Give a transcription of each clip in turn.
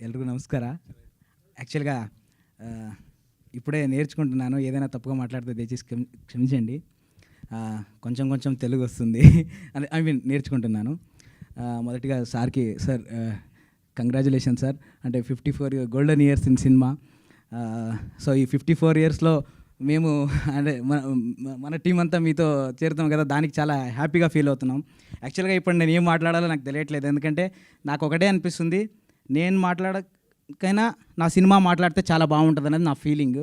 ఎಲ್ರಿಗೂ నమస్ಕಾರ. యాక్చువల్గా ఇప్పుడే నేర్చుకుంటున్నాను. ఏదైనా తప్పుగా మాట్లాడితే దయచేసి క్షమించండి. కొంచెం కొంచెం తెలుగు వస్తుంది. ఐ మీన్ నేర్చుకుంటున్నాను. మొదటిగా సార్కి సార్ కంగ్రాచులేషన్ సార్. అంటే 54 golden years in cinema. So ఈ 54 ఇయర్స్లో మేము అంటే మన టీం అంతా మీతో చేరుతాం కదా, దానికి చాలా హ్యాపీగా ఫీల్ అవుతున్నాం. యాక్చువల్గా ఇప్పుడు నేను ఏం మాట్లాడాలో నాకు తెలియట్లేదు. ఎందుకంటే నాకు ఒకటే అనిపిస్తుంది, నేను మాట్లాడకైనా నా సినిమా మాట్లాడితే చాలా బాగుంటుంది అనేది నా ఫీలింగ్.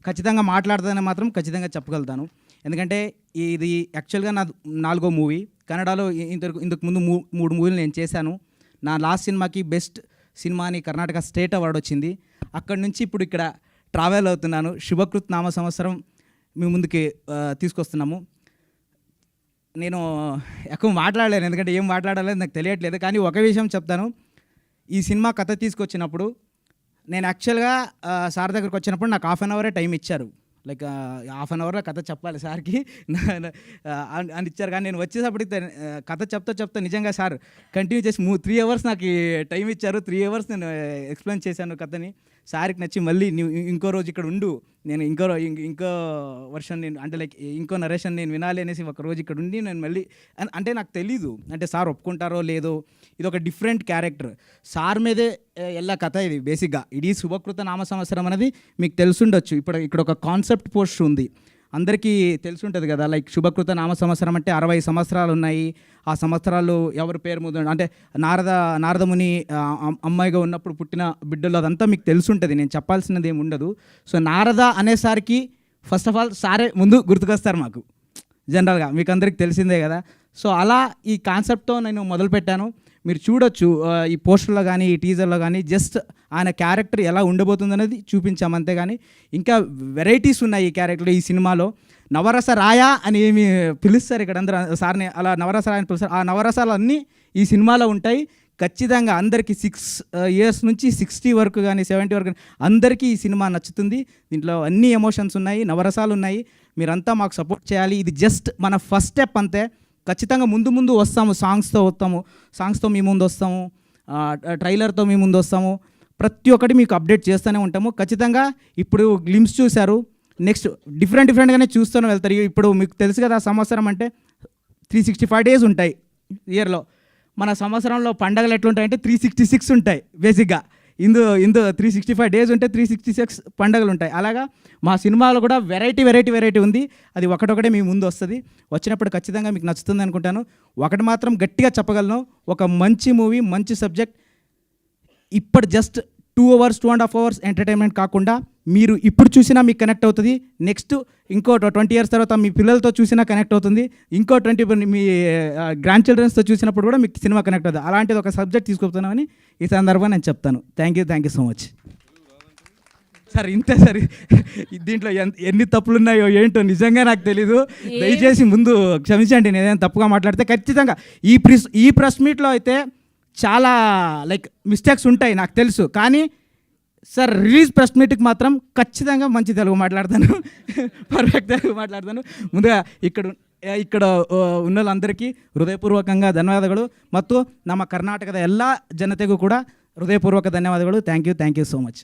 ఖచ్చితంగా మాట్లాడుతుందని మాత్రం ఖచ్చితంగా చెప్పగలుగుతాను. ఎందుకంటే ఇది యాక్చువల్గా నా 4వ మూవీ. కన్నడలో ఇంతకు ముందు 3 మూవీలు నేను చేశాను. నా లాస్ట్ సినిమాకి బెస్ట్ సినిమా అని కర్ణాటక స్టేట్ అవార్డు వచ్చింది. అక్కడి నుంచి ఇప్పుడు ఇక్కడ ట్రావెల్ అవుతున్నాను. శుభకృత్ నామ సంవత్సరం మీ ముందుకి తీసుకొస్తున్నాము. నేను ఎక్కువ మాట్లాడలేను, ఎందుకంటే ఏం మాట్లాడాలని నాకు తెలియట్లేదు. కానీ ఒక విషయం చెప్తాను. ఈ సినిమా కథ తీసుకొచ్చినప్పుడు నేను యాక్చువల్గా సార్ దగ్గరికి వచ్చినప్పుడు నాకు 1/2 అవరే టైం ఇచ్చారు. లైక్ 1/2 అవర్లో కథ చెప్పాలి సార్కి అని ఇచ్చారు. కానీ నేను వచ్చేటప్పటికి కథ చెప్తా నిజంగా సార్ కంటిన్యూ చేసి 3 అవర్స్ నాకు టైం ఇచ్చారు. 3 అవర్స్ నేను ఎక్స్ప్లెయిన్ చేశాను కథని. సార్కి నచ్చి మళ్ళీ నువ్వు ఇంకో రోజు ఇక్కడ ఉండు, నేను ఇంకో వర్షన్ నేను అంటే లైక్ ఇంకో నరేషన్ నేను వినాలి అనేసి ఒక రోజు ఇక్కడ ఉండి నేను మళ్ళీ అంటే నాకు తెలీదు అంటే సార్ ఒప్పుకుంటారో లేదో. ఇది ఒక డిఫరెంట్ క్యారెక్టర్. సార్ మీదే ఎలా కథ ఇది బేసిక్గా. ఇది శుభకృత నామ సంవత్సరం అనేది మీకు తెలుసుండొచ్చు. ఇక్కడ ఒక కాన్సెప్ట్ పోస్ట్ ఉంది, అందరికీ తెలుసుంటుంది కదా. లైక్ శుభకృత నామ సంవత్సరం అంటే 60 సంవత్సరాలు ఉన్నాయి. ఆ సంవత్సరాలు ఎవరి పేరు మీద అంటే నారదముని అమ్మాయిగా ఉన్నప్పుడు పుట్టిన బిడ్డలు అదంతా మీకు తెలుసుంటుంది. నేను చెప్పాల్సినది ఏమి ఉండదు. సో నారద అనేసరికి ఫస్ట్ ఆఫ్ ఆల్ సారే ముందు గుర్తుకొస్తారు మాకు. జనరల్గా మీకు అందరికి తెలిసిందే కదా. సో అలా ఈ కాన్సెప్ట్తో నేను మొదలుపెట్టాను. మీరు చూడొచ్చు ఈ పోస్టర్లో కానీ ఈ టీజర్లో కానీ జస్ట్ ఆయన క్యారెక్టర్ ఎలా ఉండబోతుంది అనేది చూపించాం అంతే. కానీ ఇంకా వెరైటీస్ ఉన్నాయి ఈ క్యారెక్టర్లో. ఈ సినిమాలో నవరస రాయ అని ఏమి పిలుస్తారు ఇక్కడ అందరూ సార్ని, అలా నవరస రాయ అని పిలుస్తారు. ఆ నవరసాలు అన్నీ ఈ సినిమాలో ఉంటాయి. ఖచ్చితంగా అందరికీ 6 ఇయర్స్ నుంచి 60 వరకు కానీ 70 వరకు అందరికీ ఈ సినిమా నచ్చుతుంది. దీంట్లో అన్ని ఎమోషన్స్ ఉన్నాయి, నవరసాలు ఉన్నాయి. మీరంతా మాకు సపోర్ట్ చేయాలి. ఇది జస్ట్ మన ఫస్ట్ స్టెప్ అంతే. ఖచ్చితంగా ముందు వస్తాము, సాంగ్స్తో మీ ముందు వస్తాము, ట్రైలర్తో మీ ముందు వస్తాము. ప్రతి ఒక్కటి మీకు అప్డేట్ చేస్తూనే ఉంటాము. ఖచ్చితంగా ఇప్పుడు గ్లిమ్స్ చూశారు, నెక్స్ట్ డిఫరెంట్గానే చూస్తూనే వెళ్తారు. ఇప్పుడు మీకు తెలుసు కదా, సంవత్సరం అంటే 365 డేస్ ఉంటాయి ఇయర్లో. మన సంవత్సరంలో పండగలు ఎట్లుంటాయంటే 366 ఉంటాయి బేసిక్గా. ఇందు 365 డేస్ ఉంటే 366 పండుగలు ఉంటాయి. అలాగా మా సినిమాలో కూడా వెరైటీ ఉంది. అది ఒకటొకటే మీ ముందు వస్తుంది. వచ్చినప్పుడు ఖచ్చితంగా మీకు నచ్చుతుంది అనుకుంటాను. ఒకటి మాత్రం గట్టిగా చెప్పగలను, ఒక మంచి మూవీ, మంచి సబ్జెక్ట్. ఇప్పుడు జస్ట్ 2 hours 2.5 hours ఎంటర్టైన్మెంట్ కాకుండా మీరు ఇప్పుడు చూసినా మీకు కనెక్ట్ అవుతుంది. నెక్స్ట్ ఇంకో 20 years తర్వాత మీ పిల్లలతో చూసినా కనెక్ట్ అవుతుంది. ఇంకో 20 మీ గ్రాండ్ చిల్డ్రన్స్తో చూసినప్పుడు కూడా మీకు సినిమా కనెక్ట్ అవుతుంది. అలాంటిది ఒక సబ్జెక్ట్ తీసుకొస్తున్నామని ఈ సందర్భంగా నేను చెప్తాను. Thank you so much sir. ఇంతే సార్. దీంట్లో ఎన్ని తప్పులు ఉన్నాయో ఏంటో నిజంగా నాకు తెలీదు. దయచేసి ముందు క్షమించండి నేను ఏదైనా తప్పుగా మాట్లాడితే. ఖచ్చితంగా ఈ ప్రెస్ మీట్లో అయితే చాలా లైక్ మిస్టేక్స్ ఉంటాయి నాకు తెలుసు. కానీ సార్ రిలీజ్ ప్రెస్ మీట్కి మాత్రం ఖచ్చితంగా మంచి తెలుగు మాట్లాడతాను, పర్ఫెక్ట్ తెలుగు మాట్లాడతాను. ముందుగా ఇక్కడ ఉన్న వాళ్ళందరికీ ಹೃದಯಪೂರ್ವಕಂగా ಧನ್ಯವಾದಗಳು. ಮತ್ತು ನಮ್ಮ ಕರ್ನಾಟಕದ ಎಲ್ಲ ಜನತೆಗೂ ಕೂಡ ಹೃದಯಪೂರ್ವಕ ಧನ್ಯವಾದಗಳು. Thank you so much.